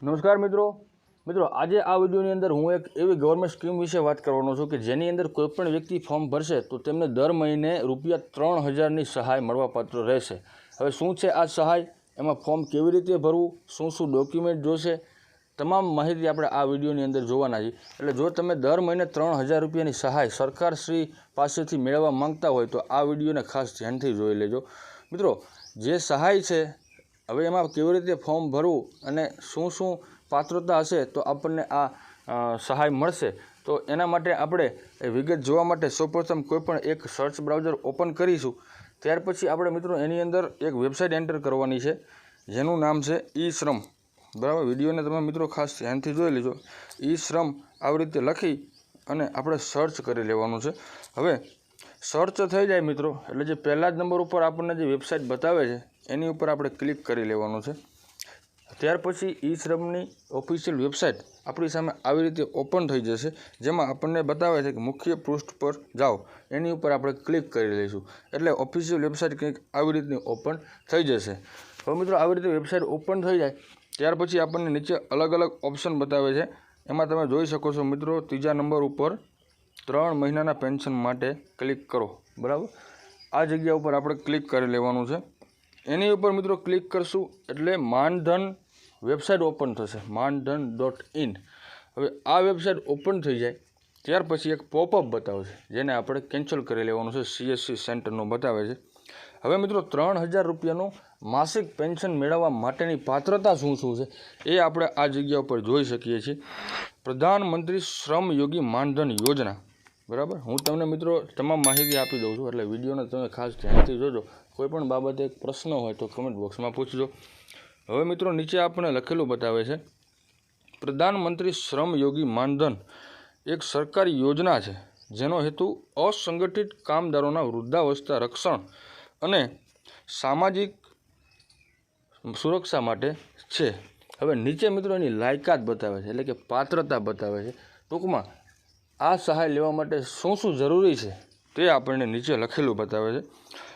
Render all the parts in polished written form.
નમસ્કાર મિત્રો આજે આ વિડિયોની અંદર હું એક એવી ગવર્મેન્ટ સ્કીમ વિશે વાત કરવાનો છું કે જેની અંદર કોઈપણ વ્યક્તિ ફોર્મ ભરશે તો તેમને દર મહિને ₹3000ની સહાય મળવાપાત્ર રહેશે। હવે શું છે આ સહાય, એમાં ફોર્મ કેવી રીતે ભરવું, શું ડોક્યુમેન્ટ જોશે, તમામ માહિતી આપણે આ વિડિયોની અંદર જોવાના છે। એટલે જો તમે દર મહિને ₹3000ની સહાય સરકારશ્રી પાસેથી મેળવવા માંગતા હોય તો આ વિડિયોને ખાસ ધ્યાનથી જોઈ લેજો। મિત્રો જે સહાય છે હવે એમાં કેવી રીતે ફોર્મ ભરવું અને શું પાત્રતા હશે તો આપણને આ સહાય મળશે, તો એના માટે આપણે વિગત જોવા માટે સૌપ્રથમ કોઈપણ એક સર્ચ બ્રાઉઝર ઓપન કરીશું। ત્યાર પછી આપણે મિત્રો એની અંદર એક વેબસાઇટ એન્ટર કરવાની છે જેનું નામ છે ઈ-શ્રમ। બરાબર, વિડીયોને તમે મિત્રો ખાસ ધ્યાનથી જોઈ લેજો। ઈ-શ્રમ આવી રીતે લખી અને આપણે સર્ચ કરી લેવાનું છે। હવે સર્ચ થઈ જાય મિત્રો એટલે જે પહેલા જ નંબર ઉપર આપણને જે વેબસાઇટ બતાવે છે એની ઉપર આપણે ક્લિક કરી લેવાનું છે। ત્યાર પછી ઈ-શ્રમની ઓફિશિયલ વેબસાઇટ આપણી સામે આવી રીતે ઓપન થઈ જશે, જેમાં આપણને બતાવે છે કે મુખ્ય પૃષ્ઠ પર જાઓ, એની ઉપર આપણે ક્લિક કરી લઈશું એટલે ઓફિશિયલ વેબસાઇટ કંઈક આવી રીતની ઓપન થઈ જશે। હવે મિત્રો આવી રીતે વેબસાઇટ ઓપન થઈ જાય ત્યાર પછી આપણને નીચે અલગ અલગ ઓપ્શન બતાવે છે। એમાં તમે જોઈ શકો છો મિત્રો ત્રીજા નંબર ઉપર 3 મહિનાના પેન્શન માટે ક્લિક કરો। બરાબર, આ જગ્યા ઉપર આપણે ક્લિક કરી લેવાનું છે। એની ઉપર મિત્રો ક્લિક કરશું એટલે માનધન વેબસાઇટ ઓપન થશે, માનધન.in। હવે આ વેબસાઇટ ઓપન થઈ જાય ત્યાર પછી એક પોપઅપ બતાવશે જેને આપણે કેન્સલ કરી લેવાનું છે, CSC સેન્ટરનું બતાવે છે। હવે મિત્રો ₹3000નું માસિક પેન્શન મેળવવા માટેની પાત્રતા શું છે એ આપણે આ જગ્યા ઉપર જોઈ શકીએ છીએ। પ્રધાનમંત્રી શ્રમ યોગી માનધન યોજના। બરાબર, હું તમને મિત્રો તમામ માહિતી આપી દઉં છું એટલે વિડીયોને તમે ખાસ ધ્યાનથી જોજો। કોઈપણ બાબતે એક પ્રશ્ન હોય તો કમેન્ટ બોક્સમાં પૂછજો। હવે મિત્રો નીચે આપણને લખેલું બતાવે છે પ્રધાનમંત્રી શ્રમ યોગી માનધન એક સરકારી યોજના છે જેનો હેતુ અસંગઠિત કામદારોના વૃદ્ધાવસ્થા રક્ષણ અને સામાજિક સુરક્ષા માટે છે। હવે નીચે મિત્રો એની લાયકાત બતાવે છે એટલે કે પાત્રતા બતાવે છે। ટૂંકમાં આ સહાય લેવા માટે શું જરૂરી છે તે આપણને નીચે લખેલું બતાવે છે।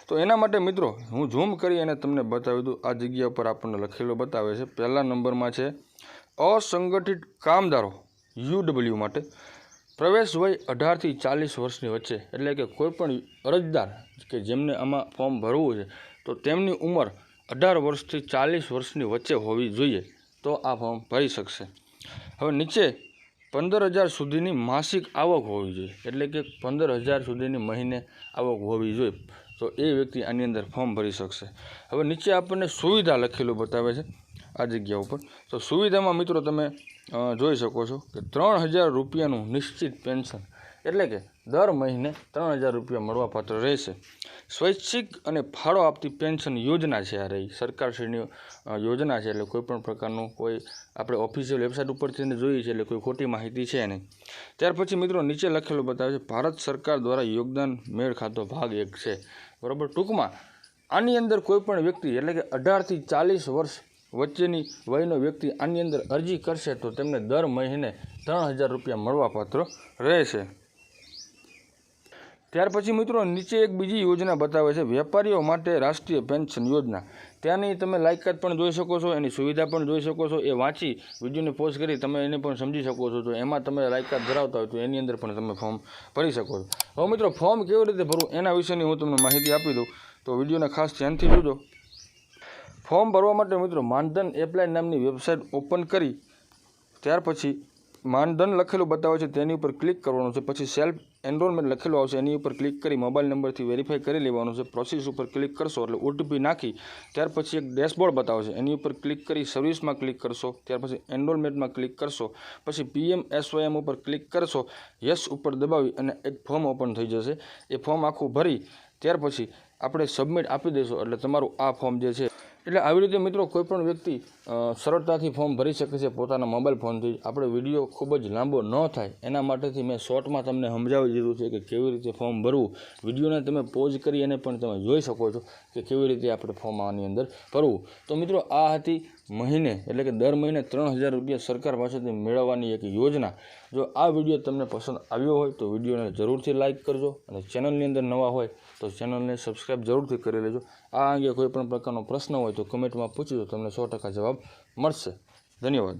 તો એના માટે મિત્રો હું ઝૂમ કરી અને તમને બતાવી દઉં। આ જગ્યા પર આપણને લખેલું બતાવે છે પહેલા નંબરમાં છે અસંગઠિત કામદારો UW માટે પ્રવેશ વય 18 થી 40 વર્ષની વચ્ચે, એટલે કે કોઈપણ અરજદાર કે જેમને આમાં ફોર્મ ભરવું છે તો તેમની ઉંમર 18 વર્ષથી 40 વર્ષની વચ્ચે હોવી જોઈએ તો આ ફોર્મ ભરી શકશે। હવે નીચે 15000 સુધીની માસિક આવક હોવી જોઈએ, એટલે કે 15000 સુધીની મહિને આવક હોવી જોઈએ તો એ વ્યક્તિ આની અંદર ફોર્મ ભરી શકશે। હવે નીચે આપણને સુવિધા લખેલું બતાવે છે આ જગ્યા ઉપર। તો સુવિધામાં મિત્રો તમે જોઈ શકો છો કે ₹3000નું નિશ્ચિત પેન્શન, એટલે કે દર મહિને ₹3000 મળવાપાત્ર રહેશે। સ્વૈચ્છિક અને ફાળો આપતી પેન્શન યોજના છે, આ રહી સરકારશ્રીની યોજના છે એટલે કોઈપણ પ્રકારનું કોઈ આપણે ઓફિશિયલ વેબસાઇટ ઉપરથી જોઈએ છે એટલે કોઈ ખોટી માહિતી છે નહીં। ત્યાર પછી મિત્રો નીચે લખેલું બતાવે છે ભારત સરકાર દ્વારા યોગદાન મેળ ખાતો ભાગ 1 છે। બરાબર, ટૂંકમાં આની અંદર કોઈપણ વ્યક્તિ એટલે કે 18 થી 40 વર્ષ વચ્ચેની વયનો વ્યક્તિ આની અંદર અરજી કરશે તો તેમને દર મહિને ₹3000 મળવાપાત્ર રહેશે। ત્યાર પછી મિત્રો નીચે એક બીજી યોજના બતાવે છે વેપારીઓ માટે રાષ્ટ્રીય પેન્શન યોજના। ત્યાંની તમે લાયકાત પણ જોઈ શકો છો, એની સુવિધા પણ જોઈ શકો છો। એ વાંચી વિડીયોને પોઝ કરી તમે એને પણ સમજી શકો છો। તો એમાં તમે લાયકાત ધરાવતા હોય તો એની અંદર પણ તમે ફોર્મ ભરી શકો છો। હવે મિત્રો ફોર્મ કેવી રીતે ભરવું એના વિશેની હું તમને માહિતી આપી દઉં, તો વિડીયોને ખાસ ધ્યાનથી જોજો। ફોર્મ ભરવા માટે મિત્રો માનધન એપ્લાય નામની વેબસાઇટ ઓપન કરી ત્યાર પછી માનધન લખેલું બતાવે છે તેની ઉપર ક્લિક કરવાનું છે। પછી સેલ્ફ એનરોલમેન્ટ લખેલું આવશે એની ઉપર ક્લિક કરી મોબાઈલ નંબરથી વેરીફાઈ કરી લેવાનું છે। પ્રોસેસ ઉપર ક્લિક કરશો એટલે OTP નાખી ત્યાર પછી એક ડેશબોર્ડ બતાવશે એની ઉપર ક્લિક કરી સર્વિસમાં ક્લિક કરશો। ત્યાર પછી એનરોલમેન્ટમાં ક્લિક કરશો, પછી PMSYM ઉપર ક્લિક કરશો, યસ ઉપર દબાવી અને એક ફોર્મ ઓપન થઈ જશે। એ ફોર્મ આખું ભરી ત્યાર પછી આપણે સબમિટ આપી દઈશું એટલે તમારું આ ફોર્મ જે છે એટલે આવી રીતે મિત્રો કોઈપણ વ્યક્તિ સરળતાથી ફોર્મ ભરી શકે છે પોતાના મોબાઈલ ફોનથી। આપણે વિડીયો ખૂબ જ લાંબો ન થાય એના માટેથી મેં શોર્ટમાં તમને સમજાવી દીધું છે કે કેવી રીતે ફોર્મ ભરવું। વિડીયોને તમે પોઝ કરી અને પણ તમે જોઈ શકો છો કે કેવી રીતે આપણે ફોર્મ આની અંદર ભરવું। તો મિત્રો આ હતી મહિને એટલે કે દર મહિને ₹3000 સરકાર પાસેથી મેળવવાની એક યોજના। જો આ વિડીયો તમને પસંદ આવ્યો હોય તો વિડીયોને જરૂરથી લાઇક કરજો અને ચેનલની અંદર નવા હોય તો ચેનલને સબસ્ક્રાઈબ જરૂરથી કરી લેજો। આ અંગે કોઈ પણ પ્રકારનો પ્રશ્ન હોય તો કમેન્ટમાં પૂછજો, તમને 100% જવાબ મળશે। ધન્યવાદ।